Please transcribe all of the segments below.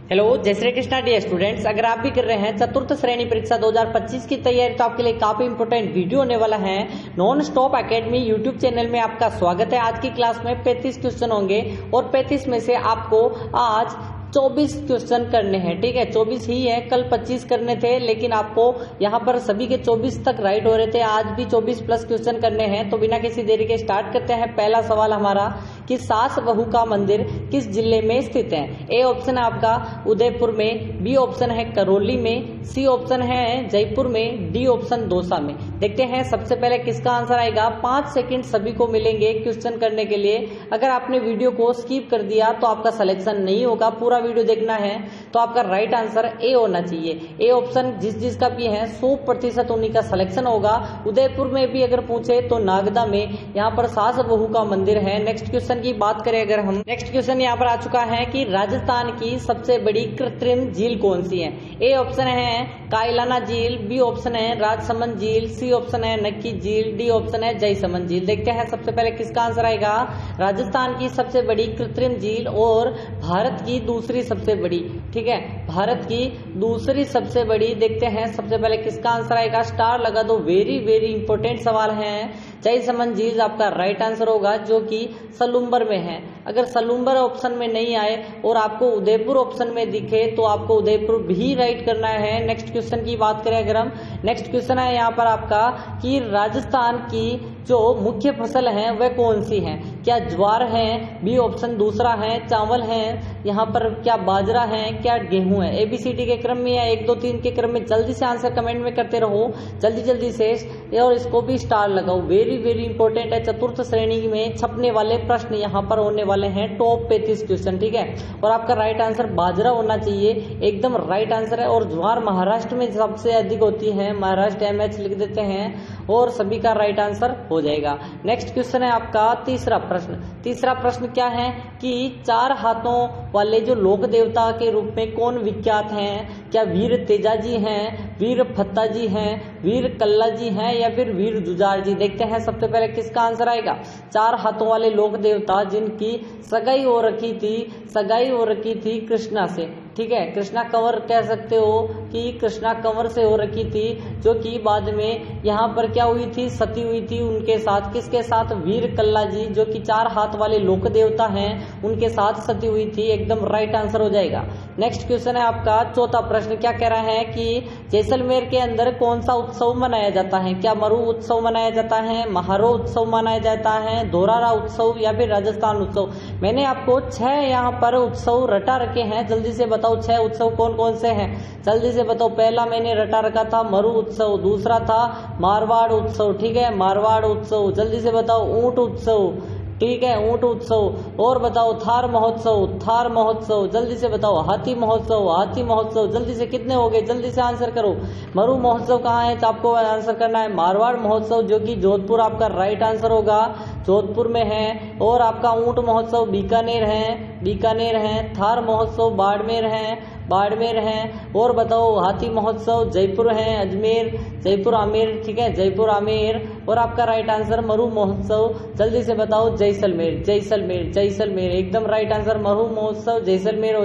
Hello, जय Shri Krishna dear students. अगर आप भी कर रहे हैं चतुर्थ श्रेणी परीक्षा 2025 की तैयारी तो आपके लिए काफी इंपोर्टेंट वीडियो होने वाला है। Non stop academy YouTube channel में आपका स्वागत है। आज की क्लास में 35 क्वेश्चन होंगे और 35 में से आपको आज 24 क्वेश्चन करने हैं। ठीक है, 24 ही है, कल 25 करने थे, लेकिन आपको यहाँ पर सभी के 24 तक राइट हो रहे थे। आज भी 24 प्लस क्वेश्चन करने हैं। तो बिना किसी देरी के स्टार्ट करते हैं। पहला सवाल हमारा कि सास बहू का मंदिर किस जिले में स्थित है। ए ऑप्शन है आपका उदयपुर में, बी ऑप्शन है करौली में, सी ऑप्शन है जयपुर में, डी ऑप्शन दौसा में। देखते हैं सबसे पहले किसका आंसर आएगा। 5 सेकंड सभी को मिलेंगे क्वेश्चन करने के लिए। अगर आपने वीडियो को स्किप कर दिया तो आपका सिलेक्शन नहीं होगा। पूरा वीडियो देखना है तो आपका राइट आंसर ए होना चाहिए। ए ऑप्शन जिसका भी है 100% उन्हीं का सिलेक्शन होगा। उदयपुर में भी अगर पूछे तो नागदा में यहाँ पर सास बहू का मंदिर है। नेक्स्ट क्वेश्चन की बात करें अगर हम, नेक्स्ट क्वेश्चन यहाँ पर आ चुका है कि राजस्थान की सबसे बड़ी कृत्रिम झील कौन सी है। ए ऑप्शन है कायलाना झील, बी ऑप्शन है राजसमंद झील, सी ऑप्शन है नक्की झील, डी ऑप्शन है जयसमंद झील। देखते हैं सबसे पहले किसका आंसर आएगा। राजस्थान की सबसे बड़ी कृत्रिम झील और भारत की दूसरी सबसे बड़ी। ठीक है, भारत की दूसरी सबसे बड़ी। देखते हैं सबसे पहले किसका आंसर आएगा। स्टार लगा दो, वेरी वेरी इंपॉर्टेंट सवाल है। जयसमंद झील आपका राइट आंसर होगा, जो कि सलूम्बर में है। अगर सलूम्बर ऑप्शन में नहीं आए और आपको उदयपुर ऑप्शन में दिखे तो आपको उदयपुर भी राइट करना है। नेक्स्ट क्वेश्चन की बात करें अगर हम, नेक्स्ट क्वेश्चन है यहाँ पर आपका कि राजस्थान की जो मुख्य फसल है वह कौन सी है। क्या ज्वार है, बी ऑप्शन दूसरा है चावल है, यहाँ पर क्या बाजरा है, क्या गेहूं है। एबीसीडी के क्रम में या 1 2 3 के क्रम में जल्दी से आंसर कमेंट में करते रहो, जल्दी जल्दी से, और इसको भी स्टार लगाओ। वेरी वेरी इंपॉर्टेंट है। चतुर्थ श्रेणी में छपने वाले प्रश्न यहाँ पर होने वाले हैं, टॉप 35 क्वेश्चन। ठीक है, और आपका राइट आंसर बाजरा होना चाहिए, एकदम राइट आंसर है। और ज्वार महाराष्ट्र में सबसे अधिक होती है, महाराष्ट्र MH लिख देते हैं और सभी का राइट आंसर हो जाएगा। नेक्स्ट क्वेश्चन है आपका तीसरा प्रश्न। तीसरा प्रश्न क्या है कि 4 हाथों वाले जो लोक देवता के रूप में कौन विख्यात हैं। क्या वीर तेजाजी हैं, वीर फत्ता जी हैं, वीर कल्ला जी हैं या फिर वीर जुजार जी। देखते हैं सबसे पहले किसका आंसर आएगा। 4 हाथों वाले लोक देवता जिनकी सगाई हो रखी थी कृष्णा से। ठीक है, कृष्णा कंवर कह सकते हो कि कृष्णा कंवर से हो रखी थी, जो कि बाद में यहाँ पर क्या हुई थी, सती हुई थी उनके साथ। किसके साथ, वीर कल्ला जी, जो कि 4 हाथ वाले लोक देवता हैं, उनके साथ सती हुई थी। एकदम राइट आंसर हो जाएगा। नेक्स्ट क्वेश्चन है आपका चौथा प्रश्न। क्या कह रहा है कि जैसलमेर के अंदर कौन सा उत्सव मनाया जाता है। क्या मरु उत्सव मनाया जाता है, महारो उत्सव मनाया जाता है, धोरारा उत्सव या फिर राजस्थान उत्सव। मैंने आपको 6 यहाँ पर उत्सव रटा रखे हैं, जल्दी से बताओ 6 उत्सव कौन कौन से हैं, जल्दी से बताओ। पहला मैंने रटा रखा था मरु उत्सव, दूसरा था मारवाड़ उत्सव। ठीक है, मारवाड़ उत्सव। जल्दी से बताओ ऊंट उत्सव। ठीक है, ऊंट उत्सव। और बताओ थार महोत्सव। जल्दी से बताओ हाथी महोत्सव। जल्दी से कितने हो गए, जल्दी से आंसर करो। मरु महोत्सव कहाँ है, तो आपको आंसर करना है मारवाड़ महोत्सव, जो कि जोधपुर आपका राइट आंसर होगा, जोधपुर में है। और आपका ऊंट महोत्सव बीकानेर है। थार महोत्सव बाड़मेर है। और बताओ हाथी महोत्सव जयपुर है, जयपुर आमेर। ठीक है, जयपुर आमेर। और आपका राइट आंसर मरु महोत्सव, जल्दी से बताओ जैसलमेर। एकदम राइट आंसर मरु महोत्सव जैसलमेर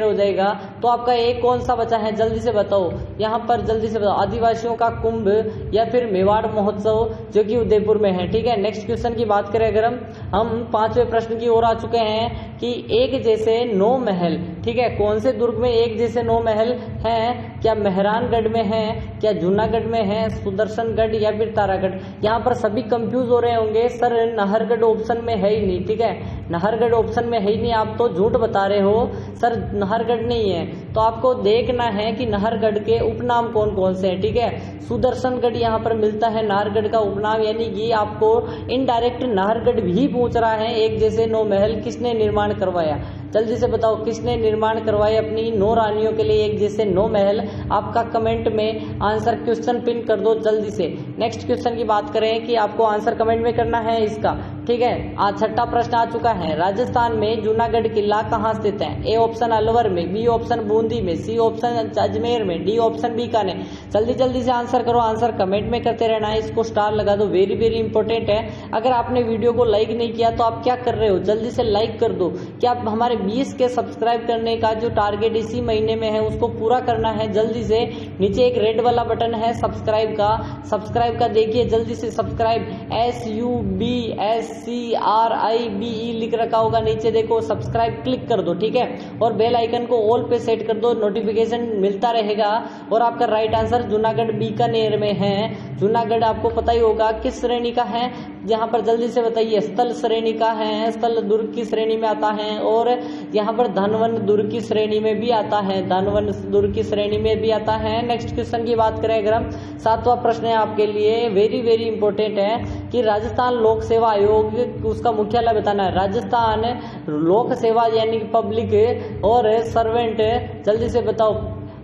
हो जाएगा। तो आपका एक कौन सा बचा है, जल्दी से बताओ। यहाँ पर जल्दी से बताओ, आदिवासियों का कुंभ या फिर मेवाड़ महोत्सव, जो कि उदयपुर में है। ठीक है, नेक्स्ट क्वेश्चन की बात करें अगर हम 5वें प्रश्न की ओर आ चुके हैं कि एक जैसे 9 महल। ठीक है, कौन से दुर्ग में एक जैसे 9 महल हैं। क्या मेहरानगढ़ में है, क्या जूनागढ़ में है, सुदर्शनगढ़ या फिर तारागढ़। यहाँ पर सभी कंफ्यूज हो रहे होंगे, सर नाहरगढ़ ऑप्शन में है ही नहीं। ठीक है, नाहरगढ़ ऑप्शन में है ही नहीं, आप तो झूठ बता रहे हो सर, नाहरगढ़ नहीं है। तो आपको देखना है कि नाहरगढ़ के उपनाम कौन कौन से हैं। ठीक है, सुदर्शनगढ़ यहाँ पर मिलता है नाहरगढ़ का उपनाम, यानी कि आपको इनडायरेक्ट नाहरगढ़ भी पूछ रहा है। एक जैसे 9 महल किसने निर्माण करवाया, जल्दी से बताओ किसने निर्माण करवाए अपनी 9 रानियों के लिए एक जैसे 9 महल। आपका कमेंट में आंसर क्वेश्चन पिन कर दो जल्दी से। नेक्स्ट क्वेश्चन की बात करें कि आपको आंसर कमेंट में करना है इसका। ठीक है। आज छठा प्रश्न आ चुका है, राजस्थान में जूनागढ़ किला कहाँ स्थित है? ए ऑप्शन अलवर में, बी ऑप्शन बूंदी में, सी ऑप्शन अजमेर में, डी ऑप्शन बीकानेर। जल्दी जल्दी से आंसर करो, आंसर कमेंट में करते रहना है, इसको स्टार लगा दो, वेरी वेरी इंपॉर्टेंट है। अगर आपने वीडियो को लाइक नहीं किया तो आप क्या कर रहे हो, जल्दी से लाइक कर दो। क्या आप हमारे 20 के सब्सक्राइब करने का जो टारगेट इसी महीने में है उसको पूरा करना है। जल्दी से नीचे एक रेड वाला बटन है सब्सक्राइब का देखिए, जल्दी से सब्सक्राइब SUBSCRIBE लिख रखा होगा नीचे, देखो सब्सक्राइब क्लिक कर दो, ठीक है। और बेल आइकन को ऑल पे सेट कर दो, नोटिफिकेशन मिलता रहेगा। और आपका राइट आंसर जूनागढ़ बीकानेर में है। जूनागढ़ आपको पता ही होगा किस श्रेणी का है, यहाँ पर जल्दी से बताइए, स्थल श्रेणी का है, स्थल दुर्ग की श्रेणी में आता है। और यहाँ पर धनवन दुर्ग की श्रेणी में भी आता है, धनवन दुर्ग की श्रेणी में भी आता है। नेक्स्ट क्वेश्चन की बात करें अगर हम, 7वां प्रश्न है आपके लिए, वेरी वेरी इंपॉर्टेंट है कि राजस्थान लोक सेवा आयोग उसका मुख्यालय बताना है। राजस्थान लोक सेवा यानी पब्लिक और सर्वेंट, जल्दी से बताओ,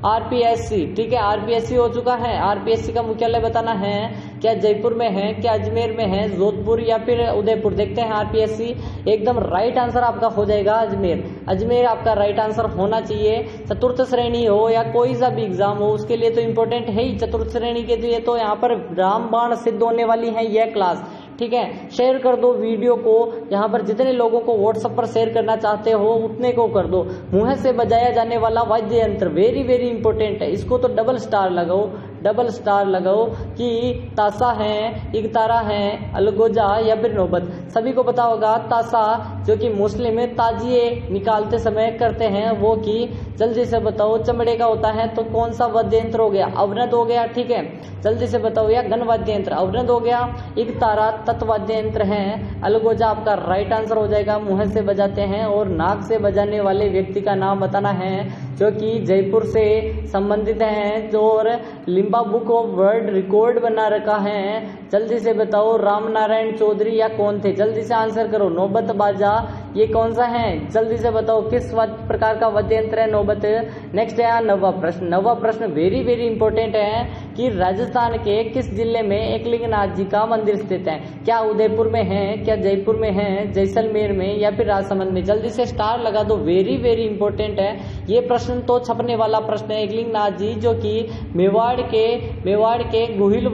RPSC, ठीक है, RPSC हो चुका है। RPSC का मुख्यालय बताना है, क्या जयपुर में है, क्या अजमेर में है, जोधपुर या फिर उदयपुर। देखते हैं RPSC, एकदम राइट आंसर आपका हो जाएगा अजमेर। अजमेर आपका राइट आंसर होना चाहिए। चतुर्थ श्रेणी हो या कोई सा भी एग्जाम हो उसके लिए तो इंपॉर्टेंट है ही। चतुर्थ श्रेणी के लिए तो यहाँ पर रामबाण सिद्ध होने वाली है यह क्लास, ठीक है। शेयर कर दो वीडियो को, यहाँ पर जितने लोगों को व्हाट्सएप पर शेयर करना चाहते हो उतने को कर दो। मुंह से बजाया जाने वाला वाद्य यंत्र वेरी वेरी इंपॉर्टेंट है, इसको तो डबल स्टार लगाओ, डबल स्टार लगाओ कि ताशा है, इकतारा है, अलगोजा या फिर नौबत। सभी को पता होगा ताशा जो कि मुस्लिम ताजिए निकालते समय करते हैं वो की, जल्दी से बताओ, चमड़े का होता है तो कौन सा वाद्य यंत्र हो गया, अवनद हो गया, ठीक है। जल्दी से बताओ, या घन वाद्य यंत्र, अवनद हो गया। इकतारा तत्वाद्य यंत्र है, अलगोजा आपका राइट आंसर हो जाएगा, मुंह से बजाते हैं। और नाक से बजाने वाले व्यक्ति का नाम बताना है जो कि जयपुर से संबंधित है, जो और Limba book of world record बना रखा है। जल्दी से बताओ, राम नारायण चौधरी या कौन थे, जल्दी से आंसर करो। नौबत बाजा ये कौन सा है, जल्दी से बताओ, किस प्रकार का वाद्य यंत्र है नौबत। नेक्स्ट है 9वां प्रश्न। 9वां प्रश्न वेरी वेरी इंपॉर्टेंट है कि राजस्थान के किस जिले में एकलिंगनाथ जी का मंदिर स्थित है? क्या उदयपुर में है, क्या जयपुर में है, जैसलमेर में या फिर राजसमंद में। जल्दी से स्टार लगा दो, वेरी वेरी इंपॉर्टेंट है ये प्रश्न, तो छपने वाला प्रश्न है। एकलिंगनाथ जी जो कि मेवाड़ के गुहिल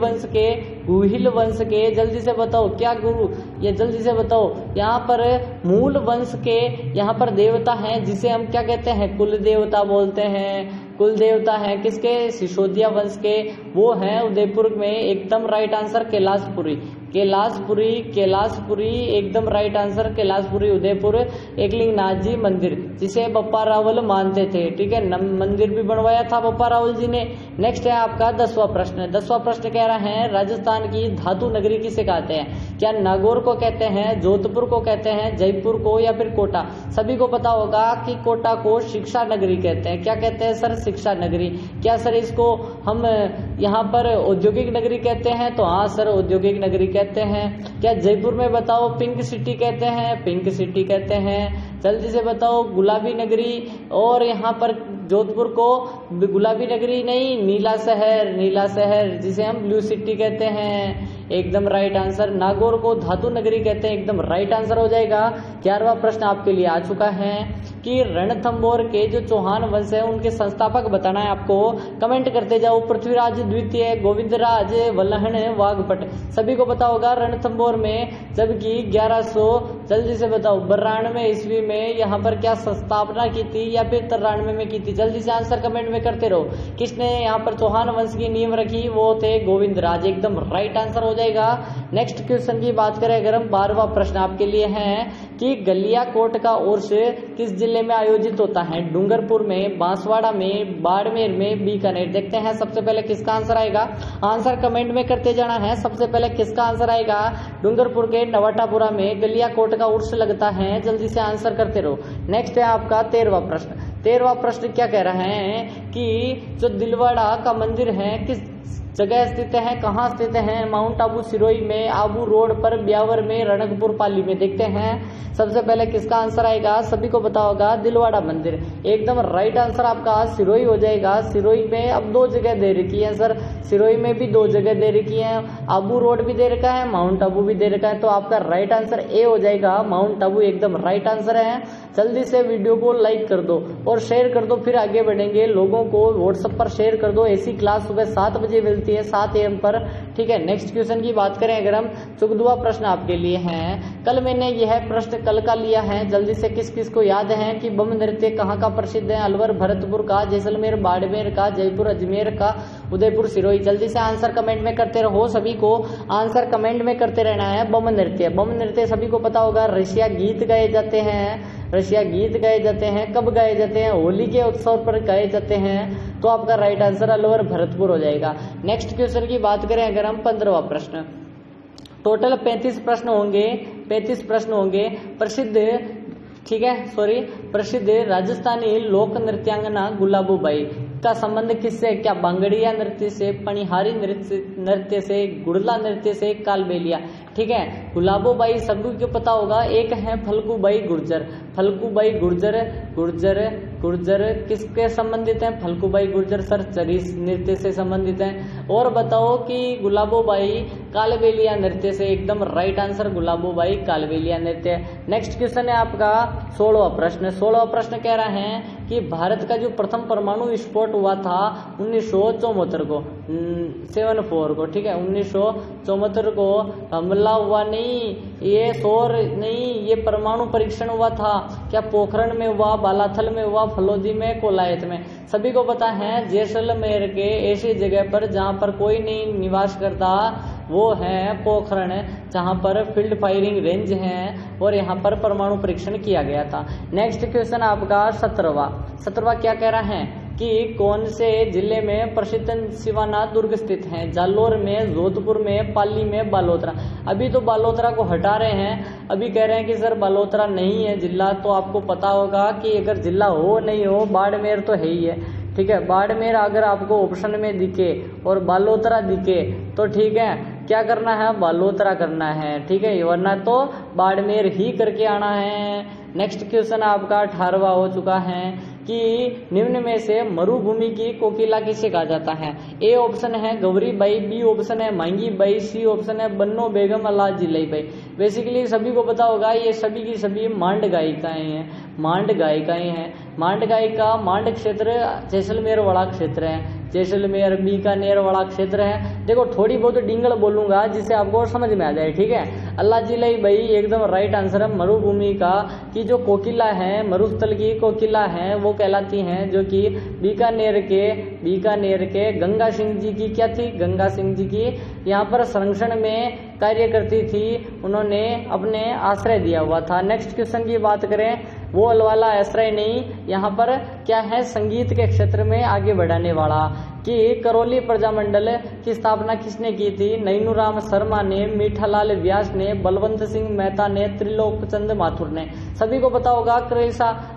वंश के जल्दी से बताओ क्या गुरु, ये जल्दी से बताओ, यहाँ पर मूल वंश के यहाँ पर देवता हैं जिसे हम क्या कहते हैं, कुल देवता बोलते हैं। कुल देवता है किसके, सिसोदिया वंश के, वो है उदयपुर में। एकदम राइट आंसर कैलाशपुरी एकदम राइट आंसर, कैलाशपुरी उदयपुर। एकलिंगनाथ जी मंदिर जिसे बप्पा रावल मानते थे, ठीक है, मंदिर भी बनवाया था बप्पा रावल जी ने। नेक्स्ट है आपका 10वां प्रश्न। 10वां प्रश्न कह रहा है, राजस्थान की धातु नगरी किसे कहते हैं? क्या नागौर को कहते हैं, जोधपुर को कहते हैं, जयपुर को या फिर कोटा। सभी को पता होगा कि कोटा को शिक्षा नगरी कहते हैं। क्या कहते हैं सर, शिक्षा नगरी। क्या सर इसको हम यहाँ पर औद्योगिक नगरी कहते हैं? तो हाँ सर, औद्योगिक नगरी कहते हैं। क्या जयपुर में बताओ पिंक सिटी कहते हैं? पिंक सिटी कहते हैं। जल्दी से बताओ, गुलाबी नगरी। और यहाँ पर जोधपुर को गुलाबी नगरी नहीं, नीला शहर जिसे हम ब्लू सिटी कहते हैं। एकदम राइट आंसर। नागौर को धातु नगरी कहते हैं, एकदम राइट आंसर हो जाएगा। 11वां प्रश्न आपके लिए आ चुका है कि रणथंभौर के जो चौहान वंश है उनके संस्थापक बताना है आपको। कमेंट करते जाओ। पृथ्वीराज द्वितीय, गोविंदराज, वल्लहन, वाघपट। सभी को पता होगा रणथंभौर में, जबकि 1100 जल्दी से बताओ 92 ईस्वी में यहाँ पर क्या स्थापना की थी या फिर 93 में की थी। जल्दी से आंसर कमेंट में करते रहो। किसने यहाँ पर चौहान वंश की नींव रखी? वो थे गोविंदराज। एकदम राइट आंसर हो जाएगा। नेक्स्ट क्वेश्चन की बात करें अगर हम, 12वां प्रश्न आपके लिए है कि गलियाकोट का उर्स किस जिले में आयोजित होता है? डूंगरपुर में, बांसवाड़ा में, बाड़मेर में, बीकानेर। देखते हैं सबसे पहले किसका आंसर आएगा। आंसर कमेंट में करते जाना है। सबसे पहले किसका आंसर आएगा? डूंगरपुर के नवाटापुरा में गलियाकोट का उर्स लगता है। जल्दी से आंसर करते रहो। नेक्स्ट है आपका 13वां प्रश्न। 13वां प्रश्न क्या कह रहा है कि जो दिलवाड़ा का मंदिर है किस जगह स्थित है, कहाँ स्थित है? माउंट आबू सिरोही में, आबू रोड पर, ब्यावर में, रणकपुर पाली में। देखते हैं सबसे पहले किसका आंसर आएगा। सभी को पता होगा दिलवाड़ा मंदिर। एकदम राइट आंसर आपका सिरोही हो जाएगा। सिरोही में अब 2 जगह दे रखी है सर, सिरोही में भी 2 जगह दे रखी है, आबू रोड भी दे रखा है, माउंट आबू भी दे रखा है। तो आपका राइट आंसर ए हो जाएगा, माउंट आबू एकदम राइट आंसर है। जल्दी से वीडियो को लाइक कर दो और शेयर कर दो, फिर आगे बढ़ेंगे। लोगों को व्हाट्सएप पर शेयर कर दो। ऐसी क्लास सुबह 7 बजे मिलती है, 7 AM पर, ठीक है। नेक्स्ट क्वेश्चन की बात करें अगर हम, 14वां प्रश्न आपके लिए है। कल मैंने यह प्रश्न कल का लिया है, जल्दी से किस किस को याद है कि बम नृत्य कहाँ का प्रसिद्ध है? अलवर, भरतपुर का, जैसलमेर, बाड़मेर का, जयपुर, अजमेर का, उदयपुर, सिरोही। जल्दी से आंसर कमेंट में करते रहो, सभी को आंसर कमेंट में करते रहना है। बम नृत्य, बम नृत्य सभी को पता होगा, रशिया गीत गाए जाते हैं, रशिया गीत गाए जाते हैं। कब गाए जाते हैं? होली के उत्सव पर गाए जाते हैं। तो आपका राइट आंसर अलवर, भरतपुर हो जाएगा। नेक्स्ट क्वेश्चन की बात करें अगर हम, 15वां प्रश्न। टोटल 35 प्रश्न होंगे, 35 प्रश्न होंगे। प्रसिद्ध, ठीक है, सॉरी, प्रसिद्ध राजस्थानी लोक नृत्यांगना गुलाबोबाई का संबंध किससे? क्या बांगड़िया नृत्य से, पनिहारी नृत्य से, गुड़ला नृत्य से, कालबेलिया? ठीक है, गुलाबोबाई सभी को पता होगा। एक है फल्गुबाई गुर्जर, फल्गुबाई गुर्जर, गुर्जर किसके संबंधित हैं? फल्गुबाई गुर्जर सर चरी नृत्य से संबंधित हैं। और बताओ कि गुलाबोबाई कालबेलिया नृत्य से, एकदम राइट आंसर गुलाबोबाई कालबेलिया नृत्य। नेक्स्ट क्वेश्चन है आपका 16वां प्रश्न। 16वां प्रश्न कह रहा है कि भारत का जो प्रथम परमाणु विस्फोट हुआ था 1974 को, 74 को, ठीक है, 1974 को हमला हुआ नहीं, ये शोर नहीं, ये परमाणु परीक्षण हुआ था। क्या पोखरण में हुआ, बालाथल में हुआ, फलोदी में, कोलायत में? सभी को पता है जैसलमेर के ऐसी जगह पर जहां पर कोई नहीं निवास करता, वो है पोखरण, जहां पर फील्ड फायरिंग रेंज है और यहाँ पर परमाणु परीक्षण किया गया था। नेक्स्ट क्वेश्चन आपका 17वां क्या कह रहा है कि कौन से जिले में प्रसिद्ध शिवानाथ दुर्ग स्थित है? जालोर में, जोधपुर में, पाली में, बालोतरा। अभी तो बालोतरा को हटा रहे हैं, अभी कह रहे हैं कि सर बालोतरा नहीं है जिला। तो आपको पता होगा कि अगर जिला हो नहीं हो, बाड़मेर तो है ही है, ठीक है। बाड़मेर अगर आपको ऑप्शन में दिखे और बालोतरा दिखे तो ठीक है, क्या करना है? बालोतरा करना है, ठीक है, वरना तो बाड़मेर ही करके आना है। नेक्स्ट क्वेश्चन आपका 18वां हो चुका है कि निम्न में से मरुभूमि की कोकिला किसे कहा जाता है? ए ऑप्शन है गौरी बाई, बी ऑप्शन है मांगी बाई, सी ऑप्शन है बन्नो बेगम, अल्लाह जिलाई बाई। बेसिकली सभी को पता होगा ये सभी की सभी मांड गायिकाएं हैं, मांड गायिकाएं हैं। मांड गायिका, मांड क्षेत्र जैसलमेर वाला क्षेत्र है, जैसलमेर बीकानेर वाला क्षेत्र है। देखो थोड़ी बहुत डिंगल बोलूंगा जिससे आपको समझ में आ जाए, ठीक है। अल्लाह जिलाई बाई एकदम राइट आंसर है। मरुभूमि का की जो कोकिला है, मरुस्थल की कोकिला है, वो कहलाती हैं, जो कि बीकानेर के गंगा सिंह जी की क्या थी? गंगा सिंह जी की यहाँ पर संरक्षण में कार्य करती थी, उन्होंने अपने आश्रय दिया हुआ था। नेक्स्ट क्वेश्चन की बात करें, वो वाला आश्रय नहीं, यहाँ पर क्या है? संगीत के क्षेत्र में आगे बढ़ाने वाला। कि करौली प्रजामंडल की स्थापना किसने की थी? नैनूराम शर्मा ने, मीठालाल व्यास ने, बलवंत सिंह मेहता ने, त्रिलोकचंद माथुर ने। सभी को पता होगा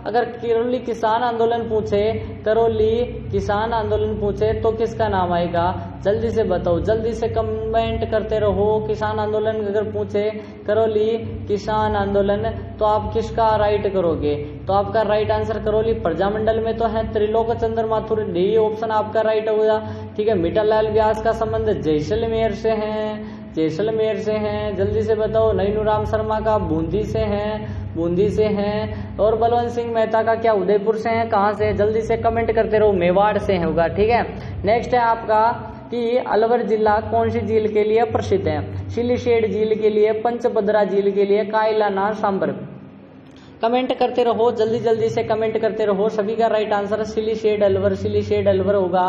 अगर करौली किसान आंदोलन पूछे, करौली किसान आंदोलन पूछे तो किसका नाम आएगा? जल्दी से बताओ, जल्दी से कमेंट करते रहो। किसान आंदोलन अगर पूछे, करौली किसान आंदोलन, तो आप किसका राइट करोगे? तो आपका राइट आंसर करौली प्रजामंडल में तो है त्रिलोकचंद्र माथुर, डी ऑप्शन आपका राइट होगा, ठीक है। मीठालाल व्यास का संबंध जैसलमेर से है, जैसलमेर से हैं। जल्दी से बताओ, नैनूराम शर्मा का बूंदी से हैं, बूंदी से हैं। और बलवंत सिंह मेहता का क्या उदयपुर से हैं? कहाँ से? जल्दी से कमेंट करते रहो, मेवाड़ से होगा, ठीक है। नेक्स्ट है आपका कि अलवर जिला कौन सी झील के लिए प्रसिद्ध है? सिलीशेड झील के लिए, पंचभद्रा झील के लिए, कायलाना, सांबर। कमेंट करते रहो, जल्दी जल्दी से कमेंट करते रहो। सभी का राइट आंसर सिलीशेड अलवर, सिलीशेड अलवर होगा।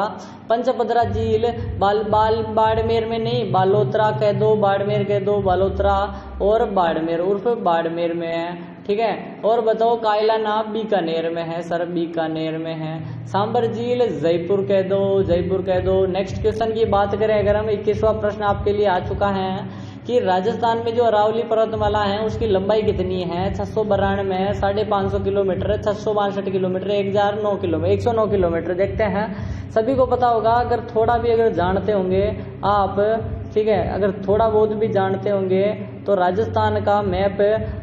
पंचभद्रा झील बाड़मेर में नहीं, बालोतरा कह दो, बाड़मेर कह दो, बालोतरा और बाड़मेर उर्फ बाड़मेर में है, ठीक है। और बताओ कायलाना बीकानेर में है सर, बीकानेर में है। सांबर झील जयपुर कह दो, जयपुर कह दो। नेक्स्ट क्वेश्चन की बात करें अगर हम, 21वां प्रश्न आपके लिए आ चुका है कि राजस्थान में जो अरावली पर्वतमाला है उसकी लंबाई कितनी है? 692 है, 550 किलोमीटर, 662 किलोमीटर, 1009 किलोमीटर, 109 किलोमीटर। देखते हैं, सभी को पता होगा। अगर थोड़ा भी अगर जानते होंगे आप, ठीक है, अगर थोड़ा बहुत भी जानते होंगे तो राजस्थान का मैप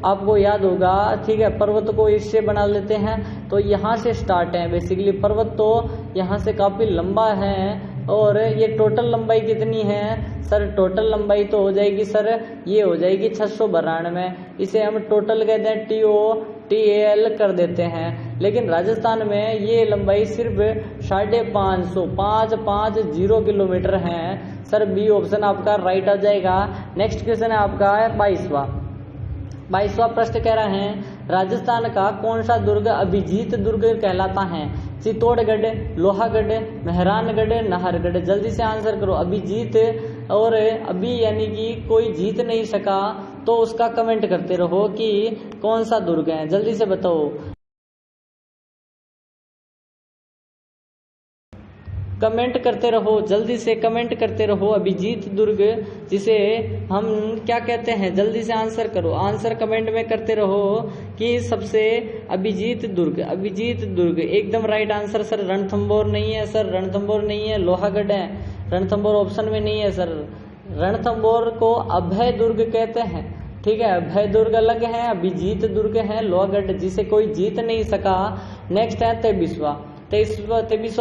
आपको याद होगा, ठीक है। पर्वत को इससे बना लेते हैं तो यहाँ से स्टार्ट है बेसिकली पर्वत, तो यहाँ से काफी लंबा है, और ये टोटल लंबाई कितनी है सर? टोटल लंबाई तो हो जाएगी सर, ये हो जाएगी 692। इसे हम टोटल कहते हैं, TOTAL कर देते हैं। लेकिन राजस्थान में ये लंबाई सिर्फ 550 किलोमीटर है सर। बी ऑप्शन आपका राइट आ जाएगा। नेक्स्ट क्वेश्चन है आपका 22वां प्रश्न कह रहा है, राजस्थान का कौन सा दुर्ग अभिजीत दुर्ग कहलाता है? चित्तौड़गढ़, लोहागढ़, मेहरानगढ़, नाहरगढ़। जल्दी से आंसर करो। अभिजीत और अभी यानी कि कोई जीत नहीं सका तो उसका कमेंट करते रहो कि कौन सा दुर्ग है, जल्दी से बताओ। कमेंट करते रहो, जल्दी से कमेंट करते रहो। अभिजीत दुर्ग जिसे हम क्या कहते हैं, जल्दी से आंसर करो। आंसर कमेंट में करते रहो कि सबसे अभिजीत दुर्ग एकदम राइट आंसर सर। रणथंभौर नहीं है सर, रणथंभौर नहीं है, लोहागढ़ है। रणथंभौर ऑप्शन में नहीं है सर। रणथंभौर को अभय दुर्ग कहते हैं, ठीक है। अभय दुर्ग अलग है, अभिजीत दुर्ग है लोहागढ़, जिसे कोई जीत नहीं सका। नेक्स्ट है 23वां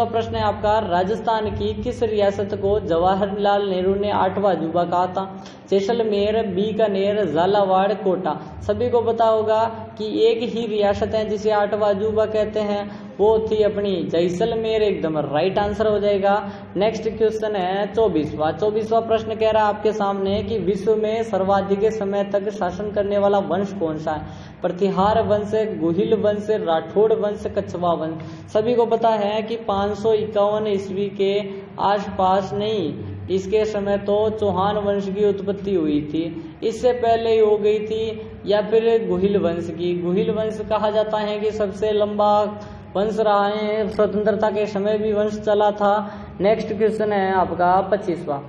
प्रश्न है आपका, राजस्थान की किस रियासत को जवाहरलाल नेहरू ने 8वां अजूबा कहा था? जैसलमेर, बीकानेर, झालावाड़, कोटा। सभी को पता होगा कि एक ही रियासत है जिसे 8वां अजूबा कहते हैं, वो थी अपनी जैसलमेर। एकदम राइट आंसर हो जाएगा। नेक्स्ट क्वेश्चन है 24वां प्रश्न कह रहा है आपके सामने कि विश्व में सर्वाधिक समय तक शासन करने वाला वंश कौन सा है? प्रतिहार वंश, गुहिल वंश, राठौड़ वंश, कछवा वंश। सभी को पता है कि 551 ईस्वी के आसपास नहीं, इसके समय तो चौहान वंश की उत्पत्ति हुई थी, इससे पहले ही हो गई थी, या फिर गुहिल वंश की। गुहिल वंश कहा जाता है कि सबसे लंबा वंश रहा है, स्वतंत्रता के समय भी वंश चला था। नेक्स्ट क्वेश्चन है आपका 25वां।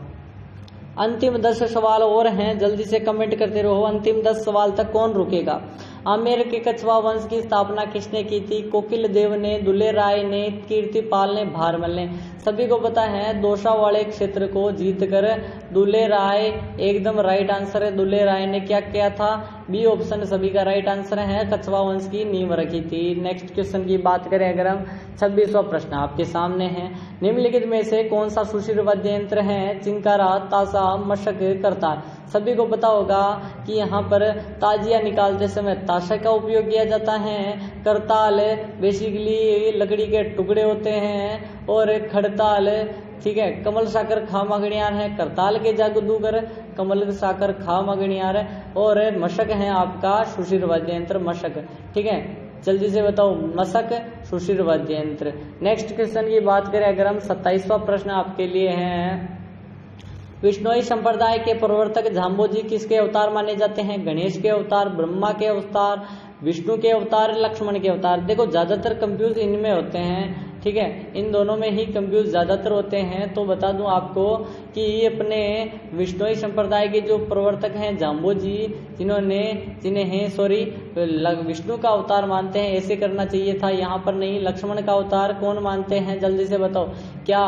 अंतिम 10 सवाल और हैं, जल्दी से कमेंट करते रहो। अंतिम 10 सवाल तक कौन रुकेगा? आमेर के कछवा वंश की स्थापना किसने की थी? कोकिल देव ने, दुल्ले राय ने, कीर्तिपाल ने, भारमल ने। सभी को पता है दौसा वाले क्षेत्र को जीतकर दुल्ले राय एकदम राइट आंसर है। दुल्ले राय ने क्या किया था? बी ऑप्शन सभी का राइट आंसर है, कछवा वंश की नींव रखी थी। नेक्स्ट क्वेश्चन की बात करें अगर हम, 26वां प्रश्न आपके सामने है, निम्नलिखित में से कौन सा सुशिर वाद्य यंत्र है? चिंकारा, ताशा, मशक, करताल। सभी को पता होगा कि यहाँ पर ताजिया निकालते समय ताशा का उपयोग किया जाता है। करताल बेसिकली लकड़ी के टुकड़े होते हैं, और खड़ताल, ठीक है, कमल साकर खा मगणियार है। करताल के जादूगर कमल साकर खा मगणियार, और मशक है आपका सुशिर वाद्य यंत्र मशक, ठीक है। जल्दी से बताओ, मशक सुशिर वाद्य यंत्र। नेक्स्ट क्वेश्चन की बात करें अगर हम, 27वां प्रश्न आपके लिए है, विष्णोई संप्रदाय के प्रवर्तक जाम्बोजी किसके अवतार माने जाते हैं? गणेश के अवतार, ब्रह्मा के अवतार, विष्णु के अवतार, लक्ष्मण के अवतार। देखो ज्यादातर कंफ्यूज इनमें होते हैं, ठीक है, इन दोनों में ही कंफ्यूज ज्यादातर होते हैं। तो बता दूं आपको कि अपने विष्णोई संप्रदाय के जो प्रवर्तक हैं जाम्बोजी, जिन्हें विष्णु का अवतार मानते हैं, ऐसे करना चाहिए था, यहाँ पर नहीं। लक्ष्मण का अवतार कौन मानते हैं? जल्दी से बताओ, क्या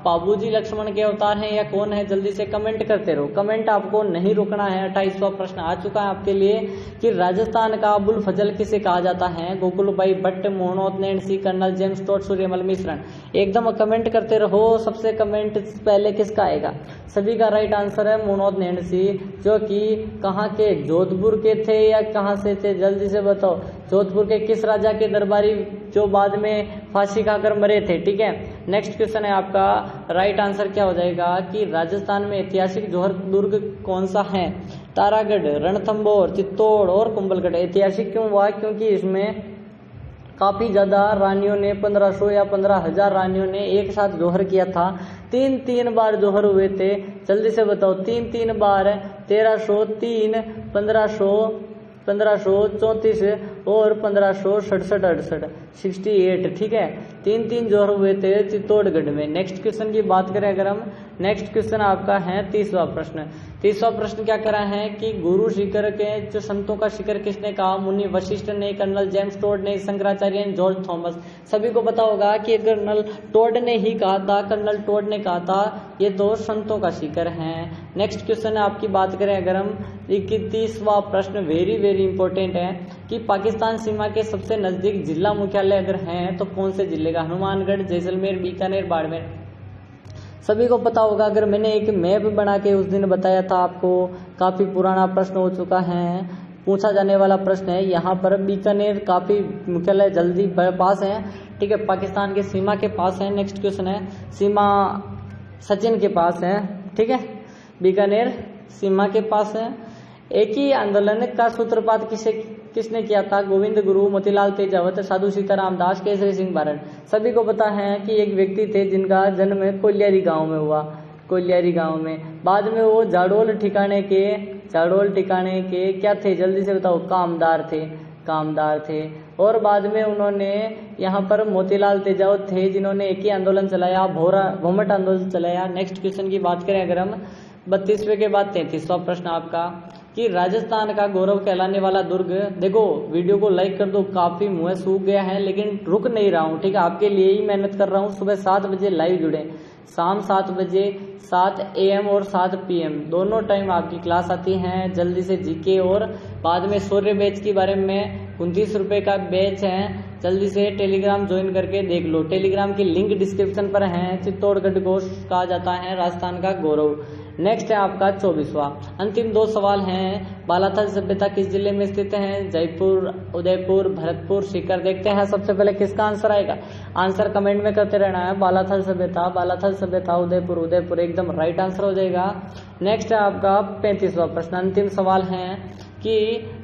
पाबूजी लक्ष्मण के अवतार हैं या कौन है? जल्दी से कमेंट करते रहो, कमेंट आपको नहीं रुकना है। 28वां प्रश्न आ चुका है आपके लिए कि राजस्थान का अबुल फजल किसे कहा जाता है? गोकुलबाई भट्ट, मोहनोद नैन्सी, colonel James Tod, Suryamal Mishran. एकदम कमेंट करते रहो। सबसे कमेंट पहले किसका आएगा? सभी का राइट आंसर है मोहनोद नैन्सी, जो कि कहाँ के, जोधपुर के थे या कहाँ से थे? जल्दी से बताओ, जोधपुर के किस राजा के दरबारी जो बाद में फांसी खाकर मरे थे, ठीक है। नेक्स्ट क्वेश्चन है आपका, राइट आंसर क्या हो जाएगा कि राजस्थान में ऐतिहासिक जौहर दुर्ग कौन सा है? तारागढ़, रणथंभौर, चित्तौड़ और कुंभलगढ़। ऐतिहासिक क्यों हुआ? क्योंकि इसमें काफी ज्यादा रानियों ने, 1500 या 15,000 रानियों ने एक साथ जौहर किया था। 3 बार जौहर हुए थे। जल्दी से बताओ, 3 बार, 1303, 1534 और 1567-68, 68, ठीक है। 3 जौहर हुए थे चित्तौड़गढ़ में। नेक्स्ट क्वेश्चन की बात करें अगर हम, नेक्स्ट क्वेश्चन आपका है 30वां प्रश्न। 30वां प्रश्न क्या करा है कि गुरु शिखर के जो संतों का शिखर किसने कहा? मुनि वशिष्ठ ने, कर्नल जेम्स टोड ने, शंकराचार्य ने, जॉर्ज थॉमस। सभी को पता होगा कि कर्नल टोड ने ही कहा था, कर्नल टोड ने कहा था ये दो संतों का शिखर है। नेक्स्ट क्वेश्चन आपकी बात करें अगर हम, 31वां प्रश्न वेरी वेरी इंपॉर्टेंट है कि पाकिस्तान सीमा के सबसे नजदीक जिला मुख्यालय अगर हैं तो कौन से जिले का? हनुमानगढ़, जैसलमेर, बीकानेर, बाड़मेर। सभी को पता होगा, अगर मैंने एक मैप बना के उस दिन बताया था आपको, काफी पुराना प्रश्न हो चुका है, पूछा जाने वाला प्रश्न है। यहाँ पर बीकानेर काफी मुख्यालय जल्दी पास है, ठीक है, पाकिस्तान के सीमा के पास है। नेक्स्ट क्वेश्चन है, सीमा सचिन के पास है, ठीक है, बीकानेर सीमा के पास है। एक ही आंदोलन का सूत्रपात किसने किया था? गोविंद गुरु, मोतीलाल तेजावत, साधु सीताराम दास, केसरी सिंह भारत। सभी को पता है कि एक व्यक्ति थे जिनका जन्म कोलियारी गांव में हुआ, कोलियारी गांव में। बाद में वो जाडोल ठिकाने के क्या थे, जल्दी से बताओ? कामदार थे। और बाद में उन्होंने यहाँ पर मोतीलाल तेजावत थे जिन्होंने एक ही आंदोलन चलाया, भोमट आंदोलन चलाया। नेक्स्ट क्वेश्चन की बात करें अगर हम, 32वें के बाद 33वां प्रश्न आपका, कि राजस्थान का गौरव कहलाने वाला दुर्ग। देखो वीडियो को लाइक कर दो, काफी मुंह सूख गया है लेकिन रुक नहीं रहा हूँ, ठीक है, आपके लिए ही मेहनत कर रहा हूँ। सुबह 7 बजे लाइव जुड़े, शाम 7 बजे 7 AM और 7 PM दोनों टाइम आपकी क्लास आती है। जल्दी से जीके, और बाद में शौर्य बैच के बारे में 29 रुपए का बैच है, जल्दी से टेलीग्राम ज्वाइन करके देख लो। टेलीग्राम की लिंक डिस्क्रिप्शन पर है। चित्तौड़गढ़ को कहा जाता है राजस्थान का गौरव। नेक्स्ट है आपका 24वां, अंतिम 2 सवाल हैं। बालाथल सभ्यता किस जिले में स्थित है? जयपुर, उदयपुर, भरतपुर, सीकर। देखते हैं सबसे पहले किसका आंसर आएगा। आंसर कमेंट में करते रहना है। बालाथल सभ्यता, उदयपुर एकदम राइट आंसर हो जाएगा। नेक्स्ट है आपका 35वां प्रश्न, अंतिम सवाल है कि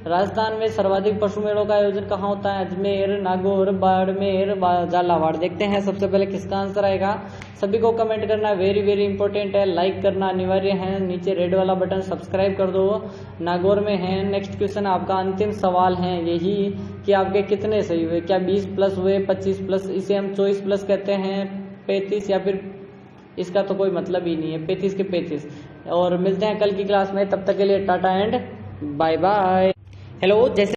राजस्थान में सर्वाधिक पशु मेलों का आयोजन कहाँ होता है? अजमेर, नागौर, बाड़मेर, झालावाड़। देखते हैं सबसे पहले किसका आंसर आएगा। सभी को कमेंट करना वेरी वेरी इंपॉर्टेंट है, लाइक करना अनिवार्य है। नीचे रेड वाला बटन सब्सक्राइब कर दो। नागौर में है। नेक्स्ट क्वेश्चन आपका अंतिम सवाल है यही कि आपके कितने सही हुए, क्या 20+ हुए, 25+, इसे हम 24+ कहते हैं, 35, या फिर इसका तो कोई मतलब ही नहीं है, 35 के 35। और मिलते हैं कल की क्लास में, तब तक के लिए tata and bye bye. Hello, जैसे